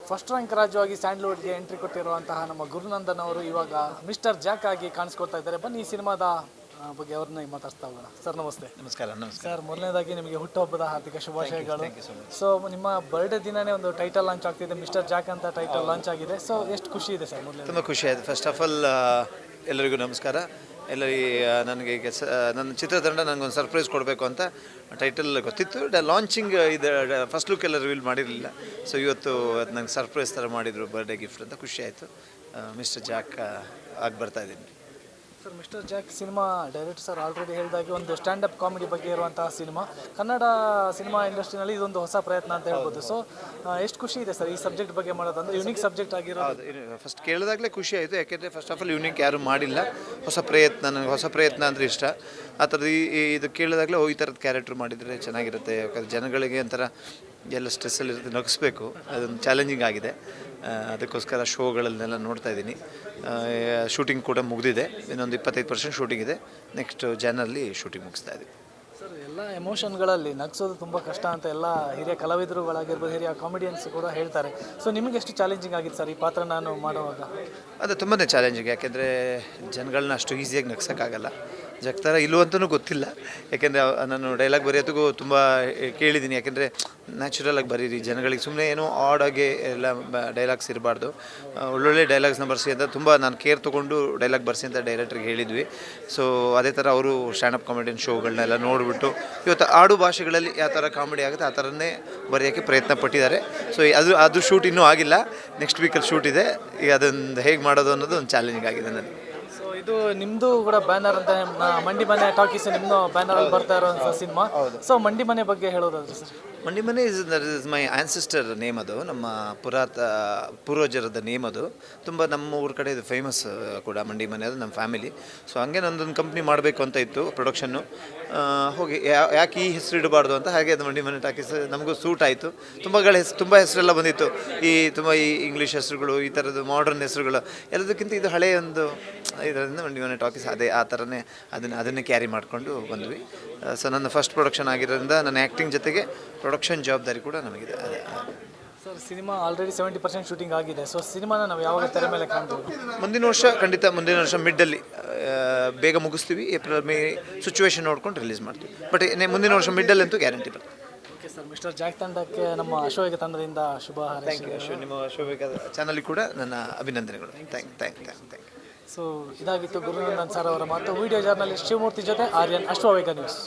First rank ರಾಜ್ಯವಾಗಿ ಸ್ಯಾಂಡ್ಲ್ವುಡ್ಗೆ entry ಕೊಟ್ಟಿರುವಂತಹ ನಮ್ಮ ಗುರುನಂದನ್ ಅವರು ಇವಾಗ ಮಿಸ್ಟರ್ ಜಾಕ್ ಆಗಿ ಕಾಣಿಸ್ಕೊಳ್ತಾ ಇದ್ದಾರೆ. ಬನ್ನಿ ಈ ಸಿನಿಮಾದ ಬಗ್ಗೆ ಅವ್ರನ್ನ ಮಾತಾಡ್ತಾ ಹೋಗೋಣ. ಸರ್ ನಮಸ್ತೆ. ನಮಸ್ಕಾರ. ಸರ್, ಮೊದಲನೇದಾಗಿ ನಿಮಗೆ ಹುಟ್ಟುಹಬ್ಬದ ಹಾರ್ದಿಕ ಶುಭಾಶಯಗಳು. ಸೊ ನಿಮ್ಮ ಬರ್ಡೇ ದಿನನೇ ಒಂದು ಟೈಟಲ್ ಲಾಂಚ್ ಆಗ್ತಿದೆ, ಮಿಸ್ಟರ್ ಜಾಕ್ ಅಂತ ಟೈಟಲ್ ಲಾಂಚ್ ಆಗಿದೆ. ಸೊ ಎಷ್ಟು ಖುಷಿ ಇದೆ ಸರ್? ಮೊದಲೇ ತುಂಬ ಖುಷಿ ಆಯಿತು. ಫಸ್ಟ್ ಆಫ್ ಆಲ್ ಎಲ್ಲರಿಗೂ ನಮಸ್ಕಾರ. ಎಲ್ಲರಿಗೆ ನನಗೆ ನನ್ನ ಚಿತ್ರತಂಡ ನನಗೊಂದು ಸರ್ಪ್ರೈಸ್ ಕೊಡಬೇಕು ಅಂತ ಟೈಟಲ್ ಗೊತ್ತಿತ್ತು. ಲಾಂಚಿಂಗ್ ಇದು ಫಸ್ಟ್ ಲುಕ್ ಎಲ್ಲ ರಿವೀಲ್ ಮಾಡಿರಲಿಲ್ಲ. ಸೊ ಇವತ್ತು ಅದು ನಂಗೆ ಸರ್ಪ್ರೈಸ್ ಥರ ಮಾಡಿದರು ಬರ್ಡೇ ಗಿಫ್ಟ್ ಅಂತ ಖುಷಿ ಆಯಿತು. ಮಿಸ್ಟರ್ ಜಾಕ್ ಆಗಿ ಬರ್ತಾ ಇದ್ದೀನಿ. Sir, mister Jack cinema director sir already ಹೇಳಿದಾಗೆ ಒಂದು ಸ್ಟ್ಯಾಂಡಪ್ ಕಾಮಿಡಿ ಬಗ್ಗೆ ಇರುವಂತಹ ಸಿನಿಮಾ. ಕನ್ನಡ ಸಿನಿಮಾ ಇಂಡಸ್ಟ್ರಿನಲ್ಲಿ ಇದೊಂದು ಹೊಸ ಪ್ರಯತ್ನ ಅಂತ ಹೇಳ್ಬೋದು. ಸೊ ಎಷ್ಟು ಖುಷಿ ಇದೆ ಸರ್ ಈ ಸಬ್ಜೆಕ್ಟ್ ಬಗ್ಗೆ ಮಾಡೋದಂದ್ರೆ ಯುನಿಕ್ ಸಬ್ಜೆಕ್ಟ್ ಆಗಿರೋದು? ಫಸ್ಟ್ ಕೇಳಿದಾಗಲೇ ಖುಷಿ ಆಯಿತು. ಯಾಕೆಂದರೆ ಫಸ್ಟ್ ಆಫ್ ಆಲ್ ಯುನಿಕ್ ಯಾರೂ ಮಾಡಿಲ್ಲ. ಹೊಸ ಪ್ರಯತ್ನ, ನನಗೆ ಹೊಸ ಪ್ರಯತ್ನ ಅಂದರೆ ಇಷ್ಟ. ಆ ಥರದ್ದು ಇದು ಕೇಳಿದಾಗಲೇ ಈ ಥರದ ಕ್ಯಾರೆಕ್ಟರ್ ಮಾಡಿದರೆ ಚೆನ್ನಾಗಿರುತ್ತೆ. ಯಾಕಂದರೆ ಜನಗಳಿಗೆ ಒಂಥರ ಎಲ್ಲ ಸ್ಟ್ರೆಸ್ಸಲ್ಲಿ ಇರುತ್ತೆ, ನಗಿಸ್ಬೇಕು. ಅದೊಂದು ಚಾಲೆಂಜಿಂಗ್ ಆಗಿದೆ. ಅದಕ್ಕೋಸ್ಕರ ಶೋಗಳನ್ನೆಲ್ಲ ನೋಡ್ತಾ ಇದ್ದೀನಿ. ಶೂಟಿಂಗ್ ಕೂಡ ಮುಗಿದಿದೆ. ಇನ್ನೊಂದು 25% ಶೂಟಿಂಗ್ ಇದೆ. ನೆಕ್ಸ್ಟ್ ಜನರಲ್ಲಿ ಶೂಟಿಂಗ್ ಮುಗಿಸ್ತಾ ಇದ್ದೀವಿ. ಸರ್, ಎಲ್ಲ ಎಮೋಷನ್ಗಳಲ್ಲಿ ನಗಿಸೋದು ತುಂಬ ಕಷ್ಟ ಅಂತ ಎಲ್ಲ ಹಿರಿಯ ಕಲಾವಿದರುಗಳಾಗಿರ್ಬೋದು, ಹಿರಿಯ ಕಾಮಿಡಿಯನ್ಸ್ ಕೂಡ ಹೇಳ್ತಾರೆ. ಸೊ ನಿಮಗೆ ಎಷ್ಟು ಚಾಲೆಂಜಿಂಗ್ ಆಗಿತ್ತು ಸರ್ ಈ ಪಾತ್ರ ನಾನು ಮಾಡುವಾಗ? ಅದು ತುಂಬಾ ಚಾಲೆಂಜಿಂಗ್. ಯಾಕೆಂದರೆ ಜನಗಳನ್ನ ಅಷ್ಟು ಈಸಿಯಾಗಿ ನಗ್ಸೋಕ್ಕಾಗಲ್ಲ. ಜಗ್ತಾರ ಇಲ್ಲೂ ಅಂತಲೂ ಗೊತ್ತಿಲ್ಲ. ಯಾಕೆಂದರೆ ನಾನು ಡೈಲಾಗ್ ಬರೆಯೋದಕ್ಕೂ ತುಂಬ ಕೇಳಿದ್ದೀನಿ. ಯಾಕೆಂದರೆ ನ್ಯಾಚುರಲಾಗಿ ಬರೀರಿ, ಜನಗಳಿಗೆ ಸುಮ್ಮನೆ ಏನೋ ಆಡಾಗೆ ಎಲ್ಲ ಡೈಲಾಗ್ಸ್ ಇರಬಾರ್ದು, ಒಳ್ಳೊಳ್ಳೆ ಡೈಲಾಗ್ಸ್ನ ಬರ್ಸಿ ಅಂತ ತುಂಬ ನಾನು ಕೇರ್ ತೊಗೊಂಡು ಡೈಲಾಗ್ ಬರ್ಸಿ ಅಂತ ಡೈರೆಕ್ಟ್ರಿಗೆ ಹೇಳಿದ್ವಿ. ಸೊ ಅದೇ ಥರ ಅವರು ಸ್ಟ್ಯಾಂಡಪ್ ಕಾಮಿಡಿಯನ್ ಶೋಗಳನ್ನೆಲ್ಲ ನೋಡಿಬಿಟ್ಟು ಇವತ್ತು ಆಡು ಭಾಷೆಗಳಲ್ಲಿ ಯಾವ ಥರ ಕಾಮಿಡಿ ಆಗುತ್ತೆ ಆ ಥರನೇ ಬರೆಯೋಕ್ಕೆ ಪ್ರಯತ್ನ ಪಟ್ಟಿದ್ದಾರೆ. ಸೊ ಅದು ಶೂಟ್ ಇನ್ನೂ ಆಗಿಲ್ಲ. ನೆಕ್ಸ್ಟ್ ವೀಕಲ್ಲಿ ಶೂಟ್ ಇದೆ. ಈಗ ಅದನ್ನು ಹೇಗೆ ಮಾಡೋದು ಅನ್ನೋದು ಒಂದು ಚಾಲೆಂಜಿಂಗ್ ಆಗಿದೆ ನನಗೆ. ಸೊ ಇದು ನಿಮ್ಮದು ಕೂಡ ಬ್ಯಾನರ್ ಅಂತ, ಮಂಡಿ ಮನೆ ಟಾಕೀಸ್ ನಿಮ್ಮದು ಬ್ಯಾನರಲ್ಲಿ ಬರ್ತಾ ಇರೋಂಥ ಸಿನಿಮಾ. ಸೊ ಮಂಡಿ ಮನೆ ಬಗ್ಗೆ ಹೇಳೋದಾದ್ರೆ ಸರ್? ಮಂಡಿ ಮನೆ ಇಸ್ ಮೈ ಆನ್ಸಿಸ್ಟರ್ ನೇಮ್. ಅದು ನಮ್ಮ ಪೂರ್ವಜರದ ನೇಮ್. ಅದು ತುಂಬ ನಮ್ಮ ಊರ ಕಡೆ ಇದು ಫೇಮಸ್ ಕೂಡ ಮಂಡಿ ಮನೆ. ಅದು ನಮ್ಮ ಫ್ಯಾಮಿಲಿ. ಸೊ ಹಂಗೆ ನಂದೊಂದು ಕಂಪ್ನಿ ಮಾಡಬೇಕು ಅಂತ ಇತ್ತು, ಪ್ರೊಡಕ್ಷನ್ನು. ಹೋಗಿ ಯಾಕೆ ಈ ಹೆಸರು ಇಡಬಾರ್ದು ಅಂತ ಹಾಗೆ ಅದು ಮಂಡಿ ಮನೆ ಟಾಕೀಸ್ ನಮಗೂ ಸೂಟ್ ಆಯಿತು. ತುಂಬ ಹೆಸರೆಲ್ಲ ಬಂದಿತ್ತು. ತುಂಬ ಈ ಇಂಗ್ಲೀಷ್ ಹೆಸರುಗಳು, ಈ ಥರದ್ದು ಮಾಡರ್ನ್ ಹೆಸರುಗಳು ಎಲ್ಲದಕ್ಕಿಂತ ಇದು ಹಳೆಯ ಒಂದು ಇದರಿಂದ ಮಂಡಿ ಮನೆ ಟಾಕೀಸ್ ಅದೇ ಆ ಥರನೇ ಅದನ್ನೇ ಕ್ಯಾರಿ ಮಾಡಿಕೊಂಡು ಬಂದ್ವಿ. ಸೊ ನನ್ನ ಫಸ್ಟ್ ಪ್ರೊಡಕ್ಷನ್ ಆಗಿರೋದ್ರಿಂದ ನನ್ನ ಆ್ಯಕ್ಟಿಂಗ್ ಜೊತೆಗೆ ಪ್ರೊಡಕ್ಷನ್ ಜವಾಬ್ದಾರಿ ಕೂಡ ನಮಗಿದೆ. ಅದೇ ಸರ್, ಸಿನಿಮಾ ಆಲ್ರೆಡಿ 70% ಶೂಟಿಂಗ್ ಆಗಿದೆ. ಸೊ ಸಿನಿಮಾನ ನಾವು ಯಾವಾಗ ತೆರೆ ಮೇಲೆ ಕಾಣ್ತೀವಿ? ಮುಂದಿನ ವರ್ಷ ಮಿಡ್ಡಲ್ಲಿ ಬೇಗ ಮುಗಿಸ್ತೀವಿ. ಏಪ್ರಿಲ್ ಮೇ ಸಿಚುವೇಶನ್ ನೋಡ್ಕೊಂಡು ರಿಲೀಸ್ ಮಾಡ್ತೀವಿ. ಬಟ್ ಮುಂದಿನ ವರ್ಷ ಮಿಡ್ಡಲ್ಲಿ ಅಂತೂ ಗ್ಯಾರಂಟಿ ಬರ್ತದೆ. ಓಕೆ ಸರ್, ಮಿಸ್ಟರ್ ಜಾಕ್ ತಂಡಕ್ಕೆ ನಮ್ಮ ಅಶೋಕ ತಂಡದಿಂದ ಶುಭ ಹಾರೈಕೆ. ನಿಮ್ಮ ಅಶೋಕ ಚಾನಲ್ಗೆ ಕೂಡ ನನ್ನ ಅಭಿನಂದನೆಗಳು. Thank you. ಸೊ ಇದಾಗಿತ್ತು ಗುರುನಂದನ್ ಸರ್ ಅವರ ಮಾತು. ವಿಡಿಯೋ ಜರ್ನಲಿಸ್ಟ್ ಶಿವಮೂರ್ತಿ ಜೊತೆ ಆರ್ಯನ್, ಅಶ್ವವೇಗ ನ್ಯೂಸ್.